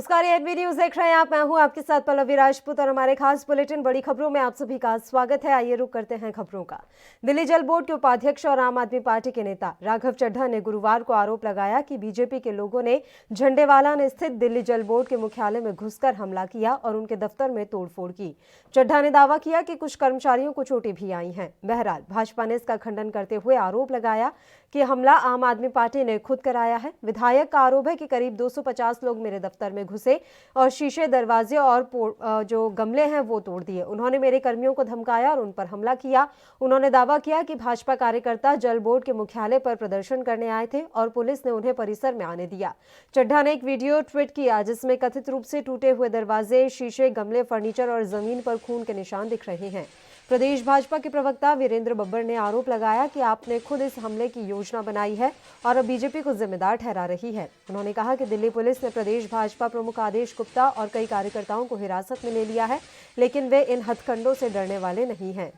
नमस्कार, N V news देख रहे हैं आप। मैं हूं आपके साथ पल्लवी राजपूत और हमारे खास बुलेटिन बड़ी खबरों में आप सभी का स्वागत है। आइए रुक करते हैं खबरों का। दिल्ली जल बोर्ड के उपाध्यक्ष और आम आदमी पार्टी के नेता राघव चड्ढा ने गुरुवार को आरोप लगाया कि बीजेपी के लोगों ने झंडेवालान स्थित दिल्ली जल बोर्ड के मुख्यालय में घुसकर हमला किया और उनके दफ्तर में तोड़फोड़ की। चड्ढा ने दावा किया कि कुछ कर्मचारियों को चोटें भी आई हैं। बहरहाल भाजपा ने इसका खंडन करते हुए आरोप लगाया कि हमला आम आदमी पार्टी ने खुद कराया है। विधायक का आरोप है कि करीब 250 लोग मेरे दफ्तर में घुसे और शीशे, दरवाजे और जो गमले हैं वो तोड़ दिए। उन्होंने मेरे कर्मियों को धमकाया और उन पर हमला किया। उन्होंने दावा किया कि भाजपा कार्यकर्ता जल बोर्ड के मुख्यालय पर प्रदर्शन करने आए थे और पुलिस ने उन्हें परिसर में आने दिया। चड्ढा ने एक वीडियो ट्वीट किया जिसमें कथित रूप से टूटे हुए दरवाजे, शीशे, गमले, फर्नीचर और जमीन पर खून के निशान दिख रहे हैं। प्रदेश भाजपा के प्रवक्ता वीरेंद्र बब्बर ने आरोप लगाया कि आपने खुद इस हमले की योजना बनाई है और अब बीजेपी को जिम्मेदार ठहरा रही है। उन्होंने कहा कि दिल्ली पुलिस ने प्रदेश भाजपा प्रमुख आदेश गुप्ता और कई कार्यकर्ताओं को हिरासत में ले लिया है, लेकिन वे इन हथकंडों से डरने वाले नहीं हैं।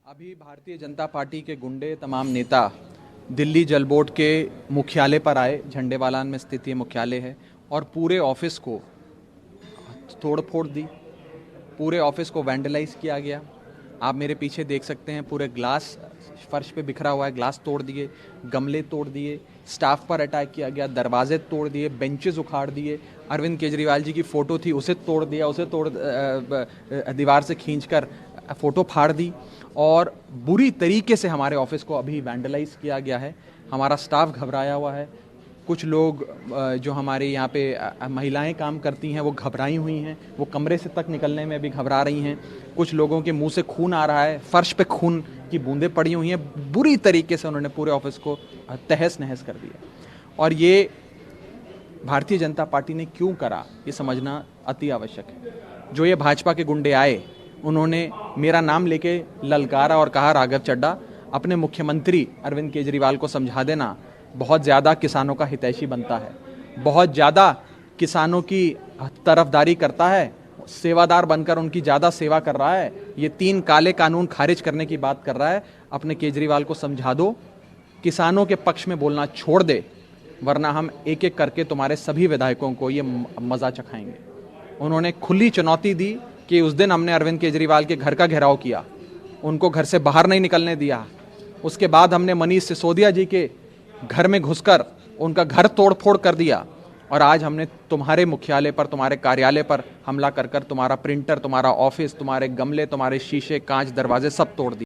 अभी भारतीय जनता पार्टी के गुंडे, तमाम नेता दिल्ली जल बोर्ड के मुख्यालय पर आए। झंडेवालान में स्थित ये मुख्यालय है और पूरे ऑफिस को तोड़-फोड़ दी। पूरे ऑफिस को वैंडलाइज किया गया। आप मेरे पीछे देख सकते हैं, पूरे ग्लास फर्श पे बिखरा हुआ है, ग्लास तोड़ दिए, गमले तोड़ दिए, स्टाफ पर अटैक किया गया, दरवाजे तोड़ दिए, बेंचेस उखाड़ दिए। अरविंद केजरीवाल जी की फ़ोटो थी, उसे तोड़ दिया, उसे दीवार से खींचकर फ़ोटो फाड़ दी और बुरी तरीके से हमारे ऑफिस को अभी वैंडलाइज किया गया है। हमारा स्टाफ घबराया हुआ है। कुछ लोग जो हमारे यहाँ पे महिलाएं काम करती हैं वो घबराई हुई हैं, वो कमरे से तक निकलने में भी घबरा रही हैं। कुछ लोगों के मुंह से खून आ रहा है, फर्श पे खून की बूंदें पड़ी हुई हैं। बुरी तरीके से उन्होंने पूरे ऑफिस को तहस नहस कर दिया और ये भारतीय जनता पार्टी ने क्यों करा, ये समझना अति आवश्यक है। जो ये भाजपा के गुंडे आए, उन्होंने मेरा नाम लेके ललकारा और कहा, राघव चड्ढा अपने मुख्यमंत्री अरविंद केजरीवाल को समझा देना, बहुत ज़्यादा किसानों का हितैषी बनता है, बहुत ज़्यादा किसानों की तरफदारी करता है, सेवादार बनकर उनकी ज़्यादा सेवा कर रहा है। ये 3 काले कानून खारिज करने की बात कर रहा है। अपने केजरीवाल को समझा दो, किसानों के पक्ष में बोलना छोड़ दे, वरना हम एक एक करके तुम्हारे सभी विधायकों को ये मज़ा चखाएंगे। उन्होंने खुली चुनौती दी कि उस दिन हमने अरविंद केजरीवाल के घर का घेराव किया, उनको घर से बाहर नहीं निकलने दिया। उसके बाद हमने मनीष सिसोदिया जी के घर में घुसकर उनका घर तोड़-फोड़ कर दिया और आज हमने तुम्हारे मुख्यालय पर, तुम्हारे कार्यालय पर हमला कर कर तुम्हारा प्रिंटर, तुम्हारा ऑफिस, तुम्हारे गमले, तुम्हारे शीशे, कांच, दरवाजे सब तोड़ दिए।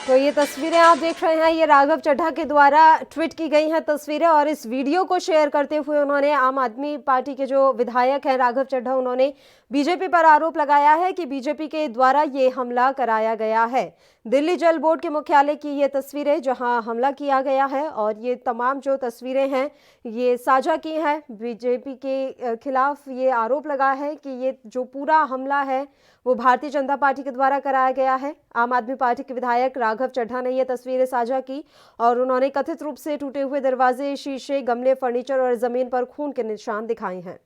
तो ये तस्वीरें आप देख रहे हैं, ये राघव चड्ढा के द्वारा ट्वीट की गई हैं तस्वीरें और इस वीडियो को शेयर करते हुए उन्होंने आम आदमी पार्टी के जो विधायक हैं राघव चड्ढा, उन्होंने बीजेपी पर आरोप लगाया है कि बीजेपी के द्वारा ये हमला कराया गया है। दिल्ली जल बोर्ड के मुख्यालय की ये तस्वीरें जहां हमला किया गया है और ये तमाम जो तस्वीरें हैं ये साझा की हैं। बीजेपी के खिलाफ ये आरोप लगा है कि ये जो पूरा हमला है वो भारतीय जनता पार्टी के द्वारा कराया गया है। आम आदमी पार्टी के विधायक राघव चड्ढा ने ये तस्वीरें साझा की और उन्होंने कथित रूप से टूटे हुए दरवाजे, शीशे, गमले, फर्नीचर और जमीन पर खून के निशान दिखाए हैं।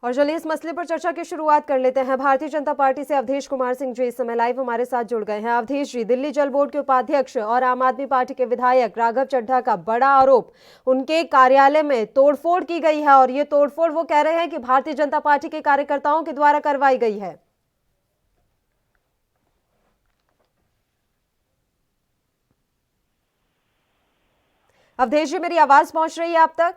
और चलिए इस मसले पर चर्चा की शुरुआत कर लेते हैं। भारतीय जनता पार्टी से अवधेश कुमार सिंह जी इस समय लाइव हमारे साथ जुड़ गए हैं। अवधेश जी, दिल्ली जल बोर्ड के उपाध्यक्ष और आम आदमी पार्टी के विधायक राघव चड्ढा का बड़ा आरोप, उनके कार्यालय में तोड़फोड़ की गई है और ये तोड़फोड़ वो कह रहे हैं कि भारतीय जनता पार्टी के कार्यकर्ताओं के द्वारा करवाई गई है। अवधेश जी, मेरी आवाज पहुंच रही है आप तक?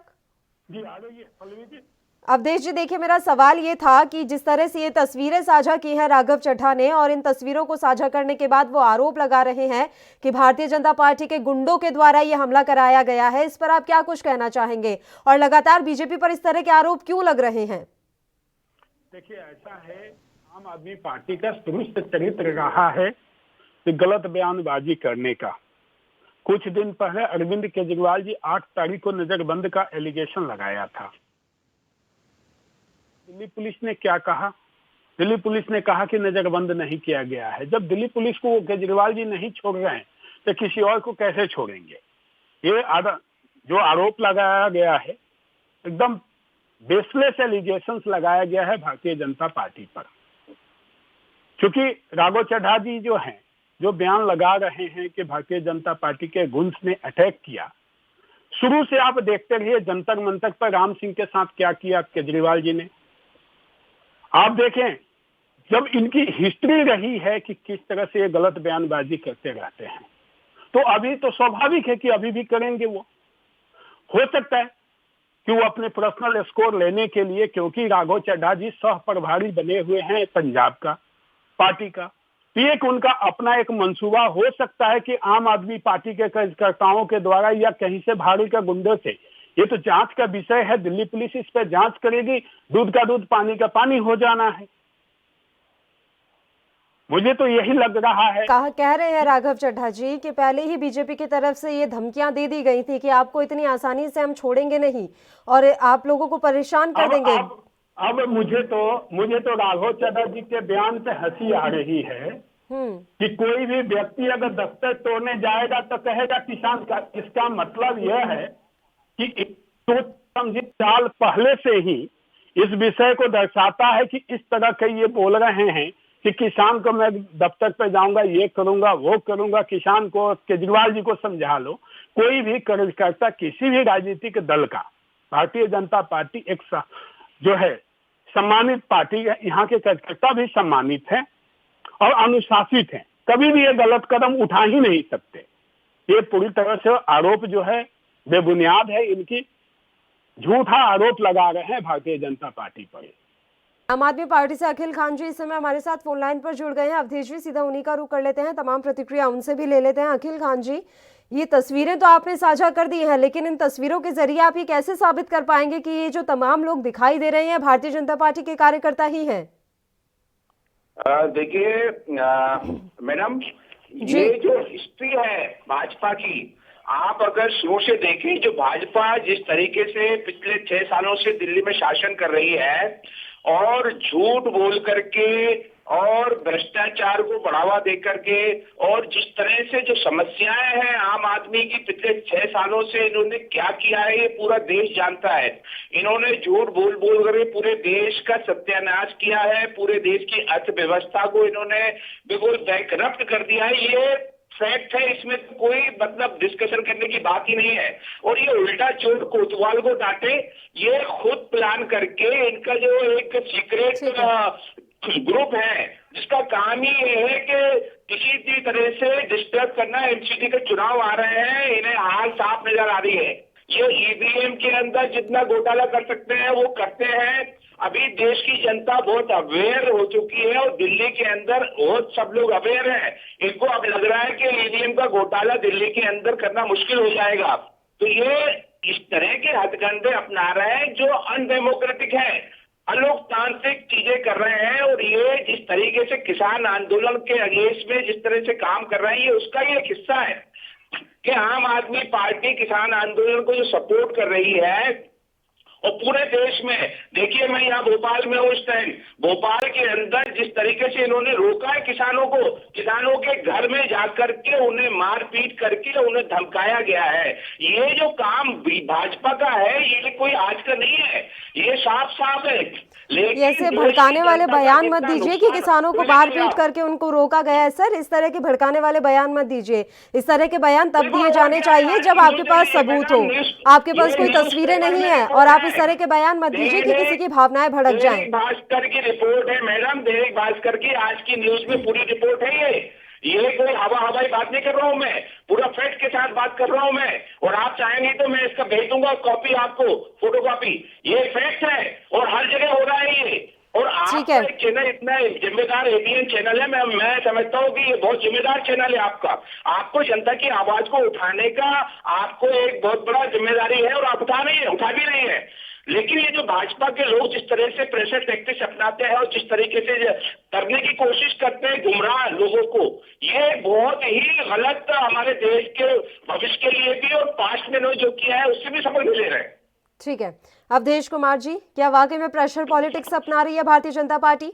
जी आ रही है पल्लवी जी। अवधेश जी, देखिए, मेरा सवाल ये था कि जिस तरह से ये तस्वीरें साझा की हैं राघव चड्ढा ने और इन तस्वीरों को साझा करने के बाद वो आरोप लगा रहे हैं कि भारतीय जनता पार्टी के गुंडों के द्वारा ये हमला कराया गया है, इस पर आप क्या कुछ कहना चाहेंगे और लगातार बीजेपी पर इस तरह के आरोप क्यों लग रहे हैं? देखिए, ऐसा है, आम आदमी पार्टी का शुरू से चरित्र रहा है कि गलत बयानबाजी करने का। कुछ दिन पहले अरविंद केजरीवाल जी 8 तारीख को नजरबंद का एलिगेशन लगाया था। दिल्ली पुलिस ने क्या कहा? दिल्ली पुलिस ने कहा कि नजरबंद नहीं किया गया है। जब दिल्ली पुलिस को केजरीवाल जी नहीं छोड़ रहे हैं तो किसी और को कैसे छोड़ेंगे? ये जो आरोप लगाया गया है एकदम बेसलेस एलिगेशंस लगाया गया है भारतीय जनता पार्टी पर। क्योंकि राघव चड्ढा जी जो हैं, जो बयान लगा रहे हैं कि भारतीय जनता पार्टी के गुंड्स ने अटैक किया, शुरू से आप देखते रहिए जंतर मंतर पर राम सिंह के साथ क्या किया केजरीवाल जी ने। आप देखें, जब इनकी हिस्ट्री रही है कि किस तरह से ये गलत बयानबाजी करते रहते हैं, तो अभी तो स्वाभाविक है कि अभी भी करेंगे। वो हो सकता है कि वो अपने पर्सनल स्कोर लेने के लिए, क्योंकि राघव चड्ढा जी सह प्रभारी बने हुए हैं पंजाब का पार्टी का, तो एक उनका अपना एक मंसूबा हो सकता है कि आम आदमी पार्टी के कार्यकर्ताओं के द्वारा या कहीं से भारी के गुंडों से, ये तो जांच का विषय है, दिल्ली पुलिस इस पर जांच करेगी, दूध का दूध पानी का पानी हो जाना है। मुझे तो यही लग रहा है। कह रहे हैं राघव चड्ढा जी कि पहले ही बीजेपी की तरफ से ये धमकियां दे दी गई थी कि आपको इतनी आसानी से हम छोड़ेंगे नहीं और आप लोगों को परेशान कर देंगे। अब मुझे तो राघव चड्ढा जी के बयान पे हंसी आ रही है कि कोई भी व्यक्ति अगर दफ्तर तोड़ने जाएगा तो कहेगा किसान का। इसका मतलब यह है कि तो समझिए साल पहले से ही इस विषय को दर्शाता है कि इस तरह के ये बोल रहे हैं कि किसान को मैं दफ्तर पे जाऊंगा, ये करूंगा, वो करूंगा। किसान को, केजरीवाल जी को समझा लो, कोई भी कार्यकर्ता किसी भी राजनीतिक दल का, भारतीय जनता पार्टी एक जो है सम्मानित पार्टी है, यहाँ के कार्यकर्ता भी सम्मानित हैं और अनुशासित हैं, कभी भी ये गलत कदम उठा ही नहीं सकते। ये पूरी तरह से आरोप जो है बेबुनियाद है, इनकी झूठा आरोप लगा रहे हैं भारतीय जनता पार्टी पर। आम आदमी पार्टी से अखिल खान जी इस समय हमारे साथ फोन लाइन पर जुड़ गए हैं। अवधेश जी, सीधा उन्हीं का रुख कर लेते हैं, तमाम प्रतिक्रिया उनसे भी ले लेते हैं। अखिल खान जी, ये तस्वीरें तो आपने साझा कर दी हैं, लेकिन इन तस्वीरों के जरिए आप ये कैसे साबित कर पाएंगे कि ये जो तमाम लोग दिखाई दे रहे हैं भारतीय जनता पार्टी के कार्यकर्ता ही हैं? देखिए मैडम, ये जो हिस्ट्री है भाजपा की, आप अगर शुरू से देखें, जो भाजपा जिस तरीके से पिछले 6 सालों से दिल्ली में शासन कर रही है और झूठ बोल करके और भ्रष्टाचार को बढ़ावा दे करके और जिस तरह से जो समस्याएं हैं आम आदमी की पिछले 6 सालों से इन्होंने क्या किया है, ये पूरा देश जानता है। इन्होंने झूठ बोल बोल कर पूरे देश का सत्यानाश किया है, पूरे देश की अर्थव्यवस्था को इन्होंने बिल्कुल बैंकरप्ट कर दिया है। ये फैक्ट है, इसमें कोई मतलब डिस्कशन करने की बात ही नहीं है। और ये उल्टा चोर कोतवाल को डांटे, ये खुद प्लान करके इनका जो एक सीक्रेट ग्रुप है जिसका काम ही ये है कि किसी भी तरह से डिस्टर्ब करना। एमसीडी के चुनाव आ रहे हैं, इन्हें हाल साफ नजर आ रही है। ये ईवीएम के अंदर जितना घोटाला कर सकते हैं वो करते हैं। अभी देश की जनता बहुत अवेयर हो चुकी है और दिल्ली के अंदर बहुत सब लोग अवेयर हैं। इनको अब लग रहा है कि ईवीएम का घोटाला दिल्ली के अंदर करना मुश्किल हो जाएगा। तो ये इस तरह के हथकंडे अपना रहे हैं जो अनडेमोक्रेटिक है, अलोकतांत्रिक चीजें कर रहे हैं। और ये जिस तरीके से किसान आंदोलन के अगेंस्ट में जिस तरह से काम कर रहे हैं, ये उसका ही एक हिस्सा है कि आम आदमी पार्टी किसान आंदोलन को जो सपोर्ट कर रही है। और पूरे देश में देखिए, मैं यहाँ भोपाल में हूँ इस टाइम, भोपाल के अंदर जिस तरीके से इन्होंने रोका है किसानों को, किसानों के घर में जाकर के उन्हें मारपीट करके उन्हें धमकाया गया है। ये जो काम भाजपा का है, ये कोई आज का नहीं है, ये साफ साफ है। ऐसे भड़काने वाले बयान मत दीजिए कि किसानों को मारपीट करके उनको रोका गया है। सर, इस तरह के भड़काने वाले बयान मत दीजिए। इस तरह के बयान तब दिए जाने चाहिए जब आपके पास सबूत हो। आपके पास कोई तस्वीरें नहीं है और आप इस तरह के बयान मत दीजिए कि किसी की भावनाएं भड़क जाएं। दैनिक भास्कर की रिपोर्ट है मैडम, दैनिक भास्कर की आज की न्यूज में पूरी रिपोर्ट है। ये कोई हवाई बात नहीं कर रहा हूं मैं, पूरा फैक्ट के साथ बात कर रहा हूं मैं। और आप चाहेंगे तो मैं इसका भेज दूंगा कॉपी आपको, फोटो कॉपी। ये फैक्ट है और हर जगह हो रहा है ये। और आपका चैनल इतना जिम्मेदार एबीएन चैनल है, मैं समझता हूँ कि ये बहुत जिम्मेदार चैनल है आपका। आपको जनता की आवाज को उठाने का आपको एक बहुत बड़ा जिम्मेदारी है और आप उठा भी नहीं है। लेकिन ये जो भाजपा के लोग जिस तरह से प्रेशर टैक्टिक्स अपनाते हैं और जिस तरीके से करने की कोशिश करते हैं गुमराह लोगों को, ये बहुत ही गलत हमारे देश के भविष्य के लिए भी और पास्ट में जो किया है उससे भी सबक ले रहे हैं। ठीक है, अवधेश कुमार जी, क्या वाकई में प्रेशर पॉलिटिक्स अपना रही है भारतीय जनता पार्टी?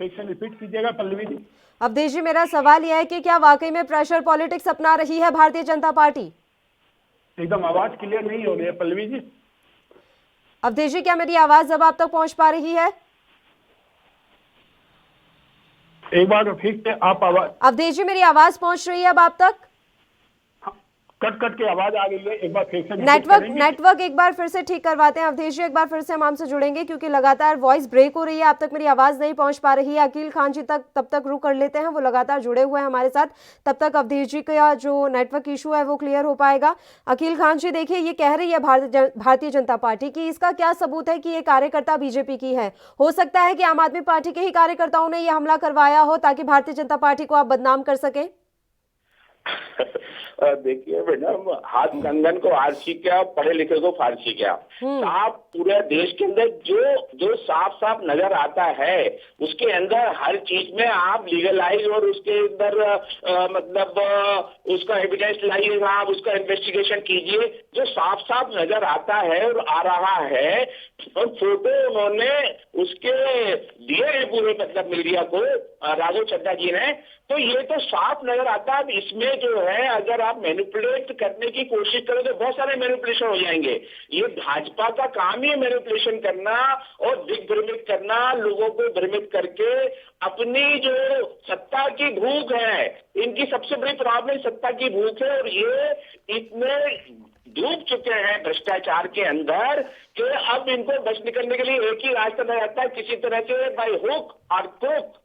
रिपीट कीजिएगा पल्लवी जी। अवधेश जी, मेरा सवाल यह है कि क्या वाकई में प्रेशर पॉलिटिक्स अपना रही है भारतीय जनता पार्टी? एकदम आवाज क्लियर नहीं हो रही है पल्लवी जी। अवधेश जी, क्या मेरी आवाज अब आप तक पहुंच पा रही है? एक बार फिर से आप आवाज, अवधेश जी, मेरी आवाज पहुंच रही है अब आप तक? कट कट के आवाज आ रही है, एक बार फिर से रिपीट करेंगे? नेटवर्क एक बार फिर से ठीक करवाते हैं अवधेश जी, एक बार फिर से हम आपसे जुड़ेंगे क्योंकि लगातार वॉइस ब्रेक हो रही है, आप तक मेरी आवाज नहीं पहुंच पा रही है। अकील खान जी तक तब तक रुक कर लेते हैं, वो लगातार जुड़े हुए हैं हमारे साथ, तब तक अवधेश जी का जो नेटवर्क इशू है वो क्लियर हो पाएगा। अकील खान जी, देखिए ये कह रही है भारतीय जनता पार्टी की, इसका क्या सबूत है कि ये कार्यकर्ता बीजेपी की है? हो सकता है कि आम आदमी पार्टी के ही कार्यकर्ताओं ने ये हमला करवाया हो ताकि भारतीय जनता पार्टी को आप बदनाम कर सके। देखिए मैडम, हाथ कंगन को आरसी क्या, पढ़े लिखे को फारसी क्या। साफ पूरे देश के अंदर जो जो साफ साफ नजर आता है, उसके अंदर हर चीज में आप लीगलाइज और उसके अंदर मतलब उसका एविडेंस लाइएगा, आप उसका इन्वेस्टिगेशन कीजिए। जो साफ साफ नजर आता है और आ रहा है, और फोटो उन्होंने उसके दिए हैं पूरे मतलब मीडिया को, राघव चड्ढा जी ने, तो ये तो साफ नजर आता है। इसमें जो है अगर आप मैनिपुलेट करने की कोशिश करें तो बहुत सारे मैनिपुलेशन हो जाएंगे। ये भाजपा का काम ही है मैनिपुलेशन करना और दिग्भ्रमित करना, लोगों को भ्रमित करके अपनी जो सत्ता की भूख है, इनकी सबसे बड़ी प्रॉब्लम सत्ता की भूख है। और ये इतने डूब चुके हैं भ्रष्टाचार के अंदर कि अब इनको बच निकलने के लिए एक ही रास्ता नजर आता है, किसी तरह से बाय हुक और क्रुक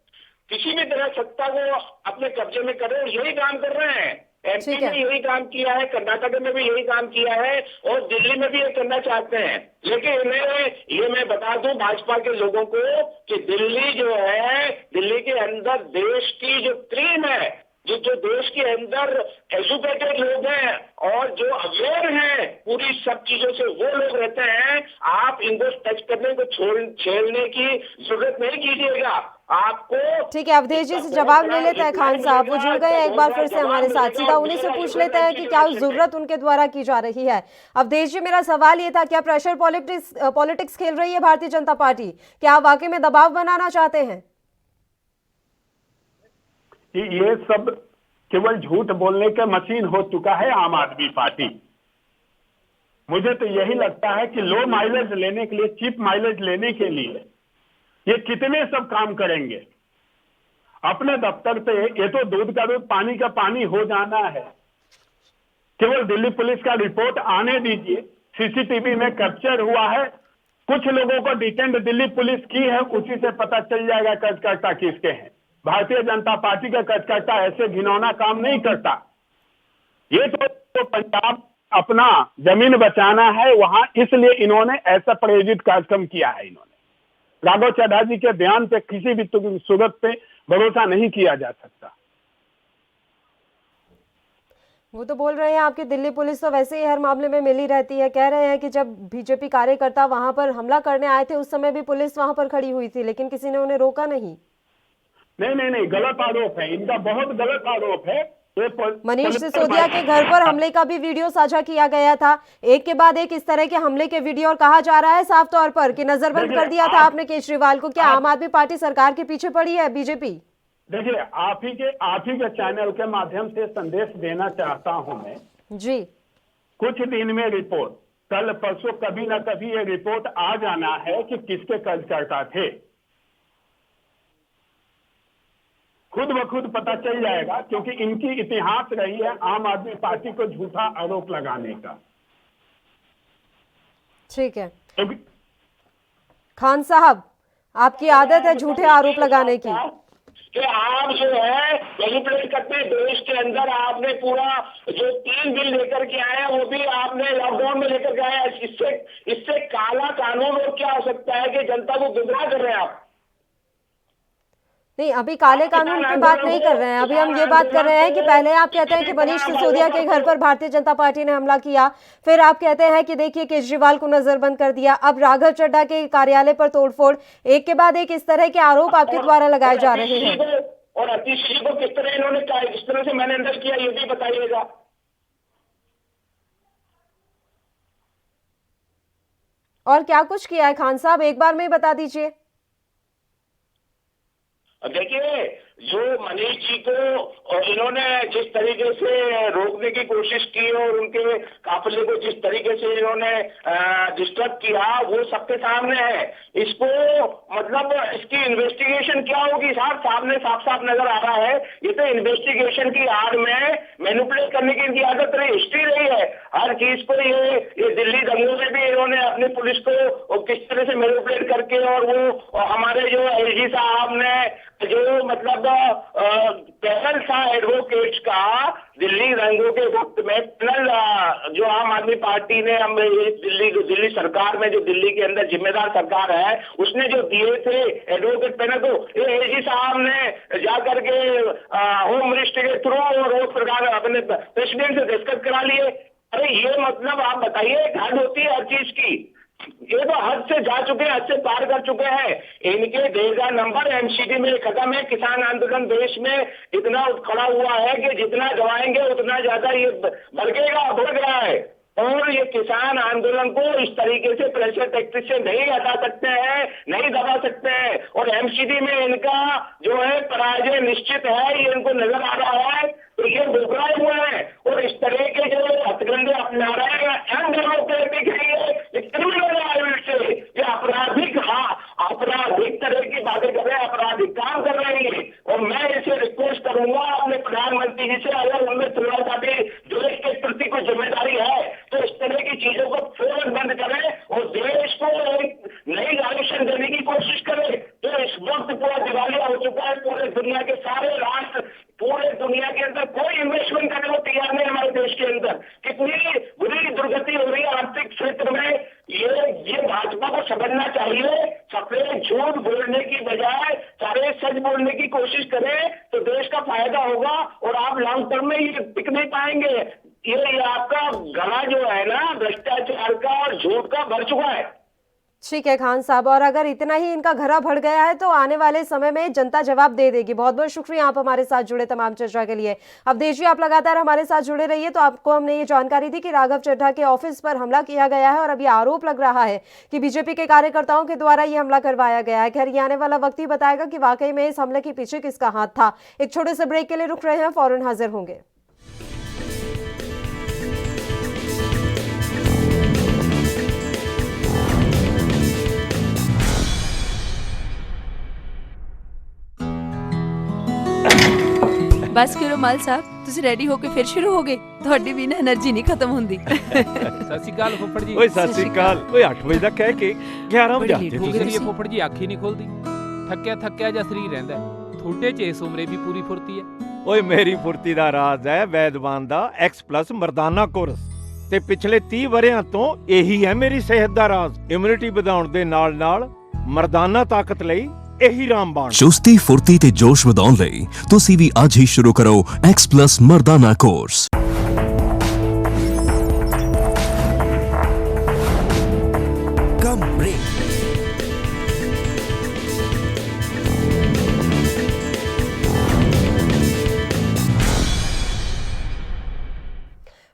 किसी भी तरह सत्ता को अपने कब्जे में करे, और यही काम कर रहे हैं। एमपी में यही काम किया है, कर्नाटक में भी यही काम किया है और दिल्ली में भी ये करना चाहते हैं। लेकिन इन्हें ये मैं बता दूं भाजपा के लोगों को कि दिल्ली जो है, दिल्ली के अंदर देश की जो क्रीम है, जो जो देश के अंदर एजुकेटेड लोग हैं और जो अवेयर हैं पूरी सब चीजों से, वो लोग रहते हैं। आप इनको टच करने को छेड़ने की जरूरत नहीं कीजिएगा। आपको ठीक है, अवधेश जी से जवाब ले लेते हैं। खान साहब वो जुड़ गए हैं एक बार फिर से हमारे साथ, सीधा उन्हीं से पूछ लेते हैं कि क्या जरूरत उनके द्वारा की जा रही है। अवधेश जी, मेरा सवाल ये था, क्या प्रेशर पॉलिटिक्स खेल रही है भारतीय जनता पार्टी? क्या आप वाकई में दबाव बनाना चाहते हैं? ये सब केवल झूठ बोलने का मशीन हो चुका है आम आदमी पार्टी। मुझे तो यही लगता है कि लो माइलेज लेने के लिए, चीप माइलेज लेने के लिए ये कितने सब काम करेंगे अपने दफ्तर पे। ये तो दूध का दूध पानी का पानी हो जाना है। केवल दिल्ली पुलिस का रिपोर्ट आने दीजिए, सीसीटीवी में कैप्चर हुआ है, कुछ लोगों को डिटेंड दिल्ली पुलिस की है, उसी से पता चल जाएगा कर्जकर्ता किसके हैं। भारतीय जनता पार्टी का कर्जकर्ता ऐसे घिनौना काम नहीं करता। ये तो पंजाब अपना जमीन बचाना है वहां, इसलिए इन्होंने ऐसा प्रायोजित कार्यक्रम किया है। इन्होंने राघव चड्ढा जी के बयान पे किसी भी सूरत पे भरोसा नहीं किया जा सकता। वो तो बोल रहे हैं आपकी दिल्ली पुलिस तो वैसे ही हर मामले में मिली रहती है। कह रहे हैं कि जब बीजेपी कार्यकर्ता वहां पर हमला करने आए थे उस समय भी पुलिस वहां पर खड़ी हुई थी, लेकिन किसी ने उन्हें रोका नहीं। नहीं, गलत आरोप है इनका, बहुत गलत आरोप है। मनीष सिसोदिया के घर पर हमले का भी वीडियो साझा किया गया था, एक के बाद एक इस तरह के हमले के वीडियो, और कहा जा रहा है साफ तौर पर कि नजरबंद कर दिया था आपने केजरीवाल को। क्या आम आदमी पार्टी सरकार के पीछे पड़ी है बीजेपी? देखिए, आप ही के चैनल के माध्यम से संदेश देना चाहता हूं मैं जी। कुछ दिन में रिपोर्ट, कल परसों कभी ना कभी ये रिपोर्ट आ जाना है कि किसके कर्जकर्ता थे। खुद ब खुद पता चल जाएगा, क्योंकि इनकी इतिहास रही है आम आदमी पार्टी को झूठा आरोप लगाने का। ठीक है खान साहब, आपकी आदत है झूठे आरोप लगाने की। कि आप जो है मैनिपुलेट करते हैं देश के अंदर। आपने पूरा जो 3 बिल लेकर के आए हैं वो भी आपने लॉकडाउन में लेकर के आए हैं। इससे काला कानून और क्या हो सकता है कि जनता को गुमराह कर रहे हैं आप। नहीं, अभी काले कानून की बात नहीं कर रहे हैं, अभी हम ये बात कर रहे हैं कि पहले आप कहते हैं कि मनीष सिसोदिया के घर पर भारतीय जनता पार्टी ने हमला किया, फिर आप कहते हैं कि देखिए केजरीवाल को नजरबंद कर दिया, अब राघव चड्ढा के कार्यालय पर तोड़फोड़, एक के बाद एक इस तरह के आरोप आपके द्वारा लगाए जा रहे हैं। और अतीश जी को किस तरह इन्होंने किस तरह से मैनेज किया ये भी बताइएगा। और क्या कुछ किया है खान साहब, एक बार में ही बता दीजिए। देखिए, जो मनीष जी को इन्होंने जिस तरीके से रोकने की कोशिश की और उनके काफिले को जिस तरीके से इन्होंने डिस्टर्ब किया, वो सबके सामने है। इसको मतलब इसकी इन्वेस्टिगेशन क्या होगी साहब, सामने साफ साफ नजर आ रहा है। ये तो इन्वेस्टिगेशन की आड़ में मैनिपुलेट करने की इनकी आदत रही, हिस्ट्री रही है। हर चीज को ये दिल्ली दंगों में भी इन्होंने अपनी पुलिस को किस तरह से मैनिपुलेट करके, और वो हमारे जो एलजी साहब ने जो मतलब पैनल था एडवोकेट्स का दिल्ली दंगों के वक्त में, पैनल जो आम आदमी पार्टी ने हम दिल्ली सरकार में, जो दिल्ली के अंदर जिम्मेदार सरकार है, उसने जो दिए थे एडवोकेट पैनल को, ये एलजी साहब ने जाकर के होम मिनिस्ट्री के थ्रू और वो सरकार अपने प्रेसिडेंट से दस्तखत करा लिए। अरे ये मतलब आप बताइए, हद होती है हर चीज की। ये तो हद से जा चुके हैं, हद से पार कर चुके हैं। इनके देश का नंबर एमसीडी में खत्म है। किसान आंदोलन देश में इतना खड़ा हुआ है कि जितना दबाएंगे उतना ज्यादा ये भड़केगा, बढ़ गया है। और ये किसान आंदोलन को इस तरीके से प्रेशर टैक्टिक्स से नहीं हटा सकते हैं, नहीं दबा सकते हैं। और एमसीडी में इनका जो है पराजय निश्चित है, ये इनको नजर आ रहा है। तो ये घबराए हुए हैं और इस तरह के जो हथकंडे अपना रहे हैं, ये आपराधिक, आपराधिक तरह की बातें कर रहे हैं, आपराधिक काम कर रहे हैं। और मैं इसे रिक्वेस्ट करूंगा अपने प्रधानमंत्री जी से, अगर उनमें थोड़ा सा भी देश के प्रति कोई जिम्मेदारी है तो इस तरह की चीजों को फौरन बंद करें और देश को एक नई डायरेक्शन देने की कोशिश करें। तो इस वक्त पूरा दिवालिया हो चुका है, पूरे दुनिया के सारे राष्ट्र, पूरे दुनिया के अंदर कोई इन्वेस्टमेंट करने को तैयार नहीं। हमारे देश के अंदर कितनी बुरी दुर्गति हो रही है आर्थिक क्षेत्र में। ये भाजपा को समझना चाहिए। सफेद झूठ बोलने की बजाय सारे सच बोलने की कोशिश करें तो देश का फायदा होगा और आप लॉन्ग टर्म में ये टिक नहीं पाएंगे। ये आपका गला जो है ना भ्रष्टाचार का और झूठ का भर चुका है। ठीक है खान साहब, और अगर इतना ही इनका घरा भर गया है तो आने वाले समय में जनता जवाब दे देगी। बहुत बहुत शुक्रिया आप हमारे साथ जुड़े तमाम चर्चा के लिए। अवधेश जी, आप लगातार हमारे साथ जुड़े रहिए। तो आपको हमने ये जानकारी दी कि राघव चड्ढा के ऑफिस पर हमला किया गया है और अब ये आरोप लग रहा है कि बीजेपी के कार्यकर्ताओं के द्वारा ये हमला करवाया गया है। खैर, ये आने वाला वक्त ही बताएगा कि वाकई में इस हमले के पीछे किसका हाथ था। एक छोटे से ब्रेक के लिए रुक रहे हैं, फौरन हाजिर होंगे। बस करो माल साहब, ਤੁਸੀਂ ਰੈਡੀ ਹੋ ਕੇ ਫਿਰ ਸ਼ੁਰੂ ਹੋ ਗਏ। ਤੁਹਾਡੀ ਵੀ ਨਾ એનર્ਜੀ ਨਹੀਂ ਖਤਮ ਹੁੰਦੀ। ਸਤਿ ਸ਼੍ਰੀ ਅਕਾਲ ਫੁੱਫੜ ਜੀ। ਓਏ ਸਤਿ ਸ਼੍ਰੀ ਅਕਾਲ। ਓਏ 8 ਵਜੇ ਦਾ ਕਹਿ ਕੇ 11 ਵਜੇ ਆਤੇ ਤੁਸੀਂ ਤੁਸੀਂ। ਇਹ ਫੁੱਫੜ ਜੀ ਅੱਖ ਹੀ ਨਹੀਂ ਖੁੱਲਦੀ। ਥੱਕਿਆ ਜਿਹਾ ਸਰੀਰ ਰਹਿੰਦਾ। ਤੁਹਾਡੇ ਚ ਇਸ ਉਮਰੇ ਵੀ ਪੂਰੀ ਫੁਰਤੀ ਹੈ। ਓਏ ਮੇਰੀ ਫੁਰਤੀ ਦਾ ਰਾਜ਼ ਹੈ ਵੈਦਵਾਨ ਦਾ X+ ਮਰਦਾਨਾ ਕੋਰਸ ਤੇ ਪਿਛਲੇ 30 ਵਰਿਆਂ ਤੋਂ ਇਹੀ ਹੈ ਮੇਰੀ ਸਿਹਤ ਦਾ ਰਾਜ਼। ਇਮਿਊਨਿਟੀ ਵਧਾਉਣ ਦੇ ਨਾਲ ਮਰਦਾਨਾ ਤਾਕਤ ਲਈ ਇਹੀ ਰਾਮਬਾਣ। ਚੁਸਤੀ ਫੁਰਤੀ ਤੇ ਜੋਸ਼ ਵਧਾਉਣ ਲਈ ਤੁਸੀਂ ਵੀ ਅੱਜ ਹੀ ਸ਼ੁਰੂ ਕਰੋ X+ ਮਰਦਾਨਾ ਕੋਰਸ। ਕਮ ਬ੍ਰੇਕ।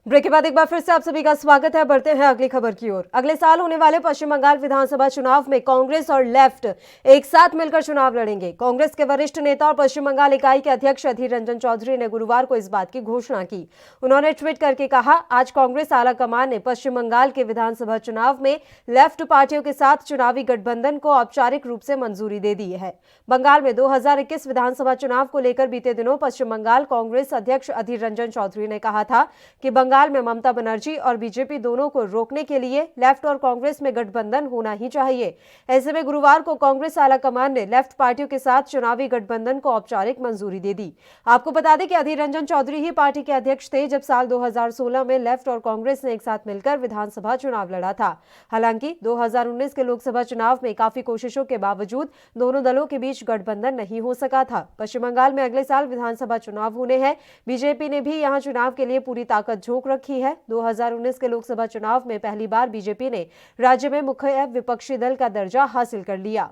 ब्रेक के बाद एक बार फिर से आप सभी का स्वागत है। बढ़ते हैं अगली खबर की ओर। अगले साल होने वाले पश्चिम बंगाल विधानसभा चुनाव में कांग्रेस और लेफ्ट एक साथ मिलकर चुनाव लड़ेंगे। कांग्रेस के वरिष्ठ नेता और पश्चिम बंगाल इकाई के अध्यक्ष अधीर रंजन चौधरी ने गुरुवार को इस बात की घोषणा की। उन्होंने ट्वीट करके कहा, आज कांग्रेस आला कमान ने पश्चिम बंगाल के विधानसभा चुनाव में लेफ्ट पार्टियों के साथ चुनावी गठबंधन को औपचारिक रूप से मंजूरी दे दी है। बंगाल में 2021 विधानसभा चुनाव को लेकर बीते दिनों पश्चिम बंगाल कांग्रेस अध्यक्ष अधीर रंजन चौधरी ने कहा था कि बंगाल में ममता बनर्जी और बीजेपी दोनों को रोकने के लिए लेफ्ट और कांग्रेस में गठबंधन होना ही चाहिए। ऐसे में गुरुवार को कांग्रेस आला कमान ने लेफ्ट पार्टियों के साथ चुनावी गठबंधन को औपचारिक मंजूरी दे दी। आपको बता दें कि अधीर रंजन चौधरी ही पार्टी के अध्यक्ष थे जब साल 2016 में लेफ्ट और कांग्रेस ने एक साथ मिलकर विधानसभा चुनाव लड़ा था। हालांकि 2019 के लोकसभा चुनाव में काफी कोशिशों के बावजूद दोनों दलों के बीच गठबंधन नहीं हो सका था। पश्चिम बंगाल में अगले साल विधानसभा चुनाव होने हैं। बीजेपी ने भी यहां चुनाव के लिए पूरी ताकत झोंक रखी है। 2019 के लोकसभा चुनाव में पहली बार बीजेपी ने राज्य में मुख्य विपक्षी दल का दर्जा हासिल कर लिया।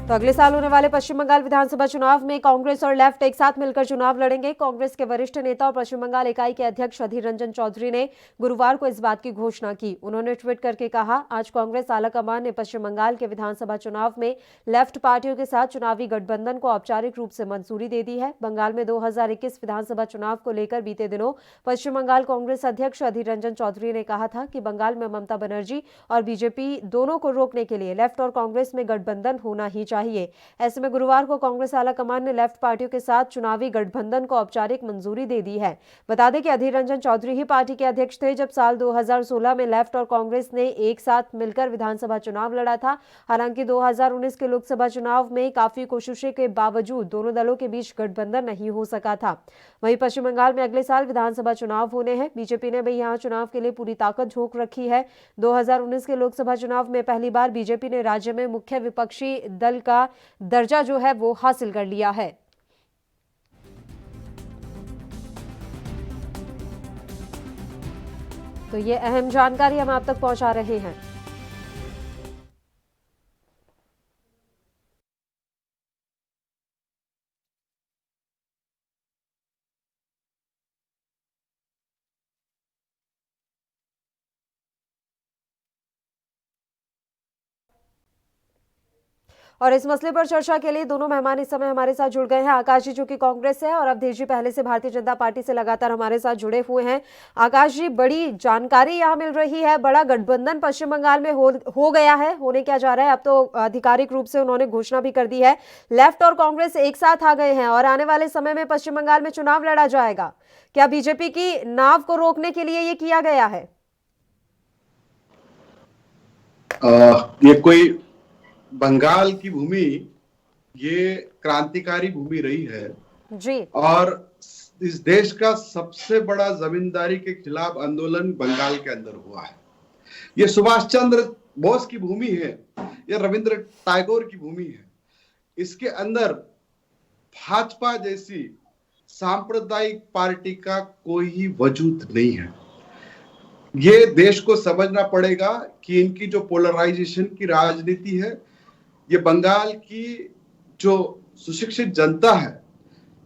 तो अगले साल होने वाले पश्चिम बंगाल विधानसभा चुनाव में कांग्रेस और लेफ्ट एक साथ मिलकर चुनाव लड़ेंगे। कांग्रेस के वरिष्ठ नेता और पश्चिम बंगाल इकाई के अध्यक्ष अधीर रंजन चौधरी ने गुरुवार को इस बात की घोषणा की। उन्होंने ट्वीट करके कहा, आज कांग्रेस आलाकमान ने पश्चिम बंगाल के विधानसभा चुनाव में लेफ्ट पार्टियों के साथ चुनावी गठबंधन को औपचारिक रूप से मंजूरी दे दी है। बंगाल में 2021 विधानसभा चुनाव को लेकर बीते दिनों पश्चिम बंगाल कांग्रेस अध्यक्ष अधीर रंजन चौधरी ने कहा था कि बंगाल में ममता बनर्जी और बीजेपी दोनों को रोकने के लिए लेफ्ट और कांग्रेस में गठबंधन होना ही चाहिए। ऐसे में गुरुवार को कांग्रेस आलाकमान ने लेफ्ट पार्टियों के साथ चुनावी गठबंधन को औपचारिक मंजूरी दे दी है। बता दें कि अधीर रंजन चौधरी ही पार्टी के अध्यक्ष थे जब साल 2016 में लेफ्ट और कांग्रेस ने एक साथ मिलकर विधानसभा चुनाव लड़ा था। हालांकि 2019 के लोकसभा चुनाव में काफी कोशिशों के बावजूद दोनों दलों के बीच गठबंधन नहीं हो सका था। वहीं पश्चिम बंगाल में अगले साल विधानसभा चुनाव होने हैं। बीजेपी ने भी यहां चुनाव के लिए पूरी ताकत झोंक रखी है। 2019 के लोकसभा चुनाव में पहली बार बीजेपी ने राज्य में मुख्य विपक्षी दल का दर्जा जो है वो हासिल कर लिया है। तो ये अहम जानकारी हम आप तक पहुंचा रहे हैं। और इस मसले पर चर्चा के लिए दोनों मेहमान इस समय हमारे साथ जुड़ गए हैं। आकाश जी जो कि कांग्रेस है और अवधेश जी पहले से भारतीय जनता पार्टी से लगातार हमारे साथ जुड़े हुए हैं। आकाश जी, बड़ी जानकारी यहाँ मिल रही है, बड़ा गठबंधन पश्चिम बंगाल में हो गया है, होने क्या जा रहा है। अब तो आधिकारिक रूप से उन्होंने घोषणा भी कर दी है, लेफ्ट और कांग्रेस एक साथ आ गए हैं और आने वाले समय में पश्चिम बंगाल में चुनाव लड़ा जाएगा। क्या बीजेपी की नाव को रोकने के लिए ये किया गया है? ये कोई बंगाल की भूमि, ये क्रांतिकारी भूमि रही है जी, और इस देश का सबसे बड़ा जमींदारी के खिलाफ आंदोलन बंगाल के अंदर हुआ है। ये सुभाष चंद्र बोस की भूमि है, ये रविंद्र टैगोर की भूमि है। इसके अंदर भाजपा जैसी सांप्रदायिक पार्टी का कोई ही वजूद नहीं है। ये देश को समझना पड़ेगा कि इनकी जो पोलराइजेशन की राजनीति है, ये बंगाल की जो सुशिक्षित जनता है,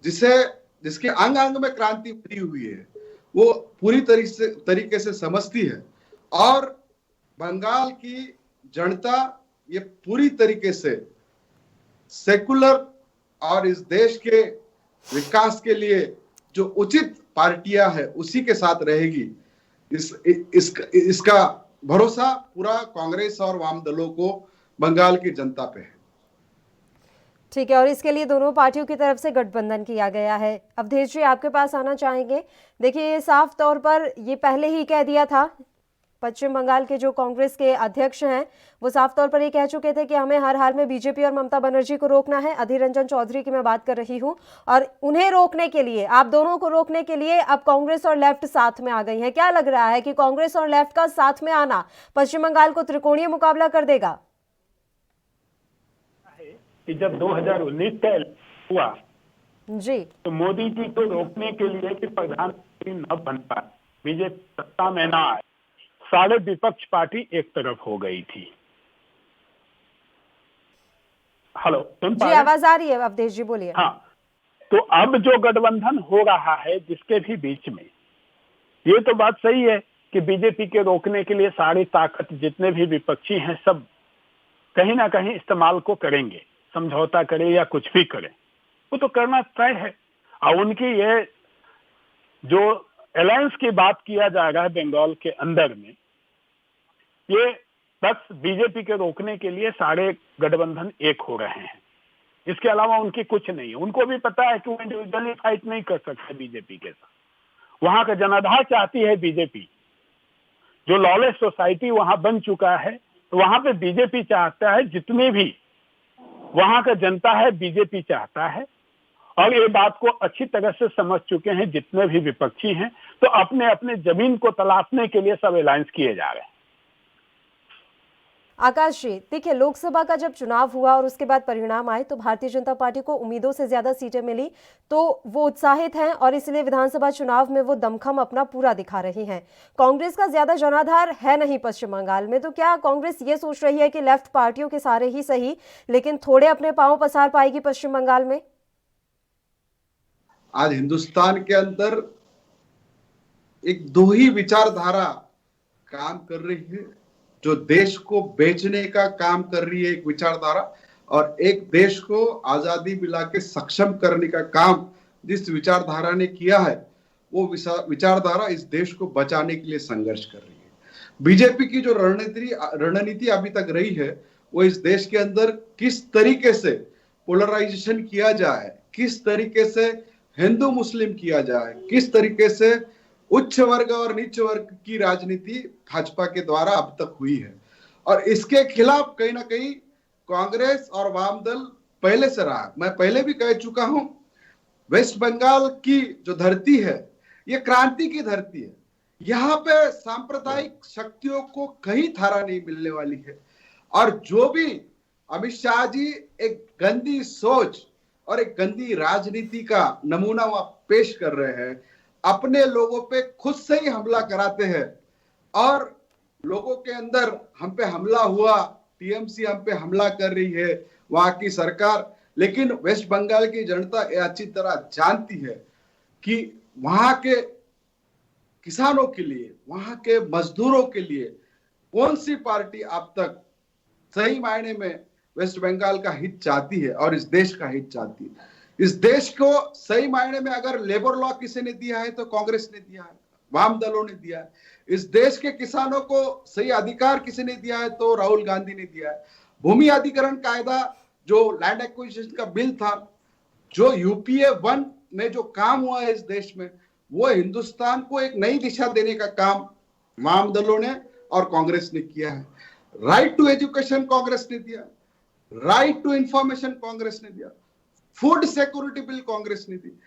जिसके अंग अंग में क्रांति भरी हुई है, वो पूरी तरीके से समझती है। और बंगाल की जनता ये पूरी तरीके से सेकुलर और इस देश के विकास के लिए जो उचित पार्टियां है उसी के साथ रहेगी। इसका भरोसा पूरा कांग्रेस और वाम दलों को बंगाल की जनता पे है। ठीक है, और इसके लिए दोनों पार्टियों की तरफ से गठबंधन किया गया है। अवधेश जी, आपके पास आना चाहेंगे। देखिए, ये साफ तौर पर ये पहले ही कह दिया था, पश्चिम बंगाल के जो कांग्रेस के अध्यक्ष हैं वो साफ तौर पर ये कह चुके थे कि हमें हर हाल में बीजेपी और ममता बनर्जी को रोकना है। अधीर रंजन चौधरी की मैं बात कर रही हूं, और उन्हें रोकने के लिए, आप दोनों को रोकने के लिए अब कांग्रेस और लेफ्ट साथ में आ गई हैं। क्या लग रहा है कि कांग्रेस और लेफ्ट का साथ में आना पश्चिम बंगाल को त्रिकोणीय मुकाबला कर देगा? कि जब 2019 का हुआ जी, तो मोदी जी को रोकने के लिए कि प्रधानमंत्री न बन पाए, बीजेपी सत्ता में ना आए, सारे विपक्ष पार्टी एक तरफ हो गई थी। हेलो, सुन पा जी, रहे? आवाज आ रही है अवधेश जी, बोलिए। हाँ, तो अब जो गठबंधन हो रहा है जिसके भी बीच में, ये तो बात सही है कि बीजेपी के रोकने के लिए सारी ताकत जितने भी विपक्षी हैं सब कहीं ना कहीं इस्तेमाल को करेंगे, समझौता करे या कुछ भी करे, वो तो करना तय है। और उनकी ये जो अलायंस की बात किया जा रहा है बंगाल के अंदर में, ये बस बीजेपी के रोकने के लिए सारे गठबंधन एक हो रहे हैं, इसके अलावा उनकी कुछ नहीं है। उनको भी पता है कि वो इंडिविजुअली फाइट नहीं कर सकते बीजेपी के साथ। वहां का जनाधार चाहती है बीजेपी, जो लॉलेस सोसाइटी वहां बन चुका है, तो वहां पे बीजेपी चाहता है, जितने भी वहां का जनता है बीजेपी चाहता है। और ये बात को अच्छी तरह से समझ चुके हैं जितने भी विपक्षी हैं, तो अपने अपने जमीन को तलाशने के लिए सब अलायंस किए जा रहे हैं। आकाश जी, देखिए लोकसभा का जब चुनाव हुआ और उसके बाद परिणाम आए तो भारतीय जनता पार्टी को उम्मीदों से ज्यादा सीटें मिली, तो वो उत्साहित हैं और इसलिए विधानसभा चुनाव में वो दमखम अपना पूरा दिखा रही हैं। कांग्रेस का ज्यादा जनाधार है नहीं पश्चिम बंगाल में, तो क्या कांग्रेस ये सोच रही है कि लेफ्ट पार्टियों के सारे ही सही लेकिन थोड़े अपने पांव पसार पाएगी पश्चिम बंगाल में? आज हिंदुस्तान के अंदर एक दो ही विचारधारा काम कर रही है, जो देश को बेचने का काम कर रही है एक विचारधारा, और एक देश को आजादी दिला के सक्षम करने का काम जिस विचारधारा ने किया है, वो विचारधारा इस देश को बचाने के लिए संघर्ष कर रही है। बीजेपी की जो रणनीति अभी तक रही है, वो इस देश के अंदर किस तरीके से पोलराइजेशन किया जाए, किस तरीके से हिंदू मुस्लिम किया जाए, किस तरीके से उच्च वर्ग और नीच वर्ग की राजनीति भाजपा के द्वारा अब तक हुई है, और इसके खिलाफ कहीं ना कहीं कांग्रेस और वाम दल पहले से रहा। मैं पहले भी कह चुका हूं, वेस्ट बंगाल की जो धरती है ये क्रांति की धरती है। यहाँ पे सांप्रदायिक शक्तियों को कहीं थारा नहीं मिलने वाली है, और जो भी अमित शाह जी एक गंदी सोच और एक गंदी राजनीति का नमूना वहां पेश कर रहे हैं, अपने लोगों पे खुद से ही हमला कराते हैं, और लोगों के अंदर हम पे हमला हुआ, टीएमसी हम पे हमला कर रही है, वहां की सरकार। लेकिन वेस्ट बंगाल की जनता ये अच्छी तरह जानती है कि वहां के किसानों के लिए, वहां के मजदूरों के लिए कौन सी पार्टी अब तक सही मायने में वेस्ट बंगाल का हित चाहती है और इस देश का हित चाहती है। इस देश को सही मायने में अगर लेबर लॉ किसी ने दिया है तो कांग्रेस ने दिया है, वाम दलों ने दिया है। इस देश के किसानों को सही अधिकार किसी ने दिया है तो राहुल गांधी ने दिया है। भूमि अधिग्रहण कायदा, जो लैंड एक्विजिशन का बिल था, जो यूपीए 1 में जो काम हुआ है इस देश में, वो हिंदुस्तान को एक नई दिशा देने का काम वाम दलों ने और कांग्रेस ने किया है। राइट टू एजुकेशन कांग्रेस ने दिया, राइट टू इंफॉर्मेशन कांग्रेस ने दिया, फूड सिक्योरिटी बिल कांग्रेस ने दी।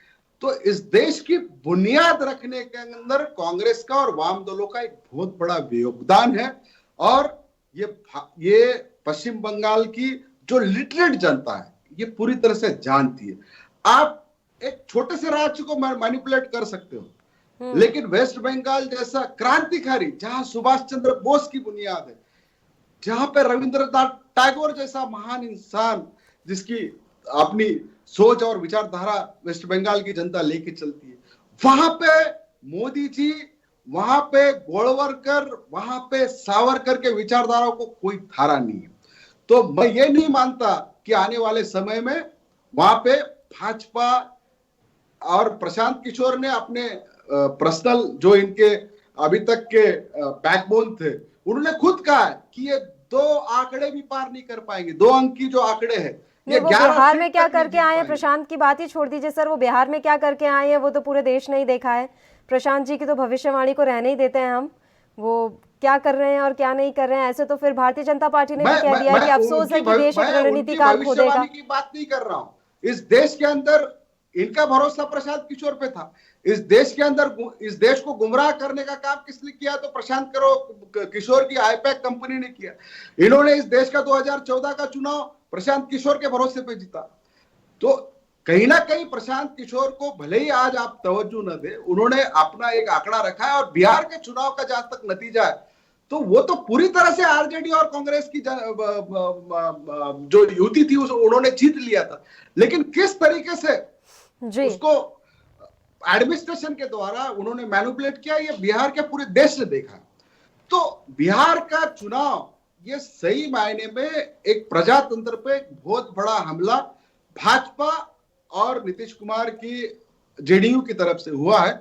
तो इस देश की बुनियाद रखने के अंदर कांग्रेस का और वाम दलों का एक बहुत बड़ा योगदान है, और ये पश्चिम बंगाल की जो लिटरेट जनता है ये पूरी तरह से जानती है। आप एक छोटे से राज्य को मैनिपुलेट कर सकते हो, लेकिन वेस्ट बंगाल जैसा क्रांतिकारी, जहां सुभाष चंद्र बोस की बुनियाद है, जहां पे रविंद्रनाथ टैगोर जैसा महान इंसान जिसकी अपनी सोच और विचारधारा वेस्ट बंगाल की जनता लेके चलती है, वहां पे मोदी जी, वहां पे गोलवरकर, वहां पे सावरकर के विचारधाराओं को कोई थारा नहीं है। तो मैं ये नहीं मानता कि आने वाले समय में वहां पे भाजपा और प्रशांत किशोर ने अपने पर्सनल जो इनके अभी तक के बैकबोन थे, उन्होंने खुद कहा कि ये 2 आंकड़े भी पार नहीं कर पाएंगे। 2 अंक की जो आंकड़े हैं, वो बिहार में क्या करके आए हैं? प्रशांत की बात ही छोड़ दीजिए सर, वो बिहार में क्या करके आए हैं वो तो पूरे देश ने ही देखा है। प्रशांत जी की तो भविष्यवाणी को रहने ही देते हैं हम, वो क्या कर रहे हैं और क्या नहीं कर रहे हैं। ऐसे तो फिर भारतीय जनता पार्टी ने भी कह दिया कि अफसोस है कि देश एक रणनीतिकार खो देगा। की बात नहीं कर रहा हूँ। इस देश के अंदर इनका भरोसा प्रशांत किशोर पे था। इस देश के अंदर इस देश को गुमराह करने का काम किसने किया? तो प्रशांत किशोर की आईपैक कंपनी ने किया। इन्होंने इस देश का 2014 का चुनाव प्रशांत किशोर के भरोसे पे जीता। तो कहीं ना कहीं प्रशांत किशोर को भले ही आज आप तवज्जो न दे, उन्होंने अपना एक आंकड़ा रखा है, और बिहार के चुनाव का जहां तक नतीजा है तो वो तो पूरी तरह से आरजेडी और कांग्रेस की जो युति थी उन्होंने जीत लिया था। लेकिन किस तरीके से उसको एडमिनिस्ट्रेशन के द्वारा उन्होंने मैनिपुलेट किया, ये बिहार के पूरे देश ने देखा। तो बिहार का चुनाव ये सही मायने में एक प्रजातंत्र पे एक बहुत बड़ा हमला भाजपा और नीतीश कुमार की जेडीयू की तरफ से हुआ है,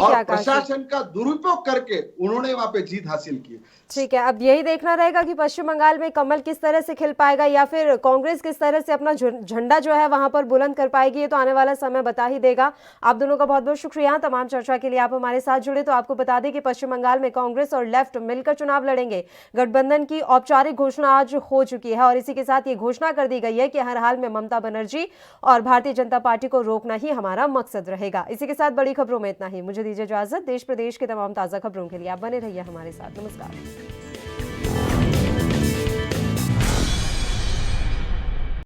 और प्रशासन का दुरुपयोग करके उन्होंने वहां पे जीत हासिल की। ठीक है, अब यही देखना रहेगा कि पश्चिम बंगाल में कमल किस तरह से खिल पाएगा या फिर कांग्रेस किस तरह से अपना झंडा जो है वहां पर बुलंद कर पाएगी, ये तो आने वाला समय बता ही देगा। आप दोनों का बहुत बहुत शुक्रिया तमाम चर्चा के लिए आप हमारे साथ जुड़े। तो आपको बता दें कि पश्चिम बंगाल में कांग्रेस और लेफ्ट मिलकर चुनाव लड़ेंगे। गठबंधन की औपचारिक घोषणा आज हो चुकी है, और इसी के साथ ये घोषणा कर दी गई है कि हर हाल में ममता बनर्जी और भारतीय जनता पार्टी को रोकना ही हमारा मकसद रहेगा। इसी के साथ बड़ी खबरों में इतना ही। मुझे दीजिए इजाजत। देश प्रदेश के तमाम ताजा खबरों के लिए आप बने रहिए हमारे साथ। नमस्कार।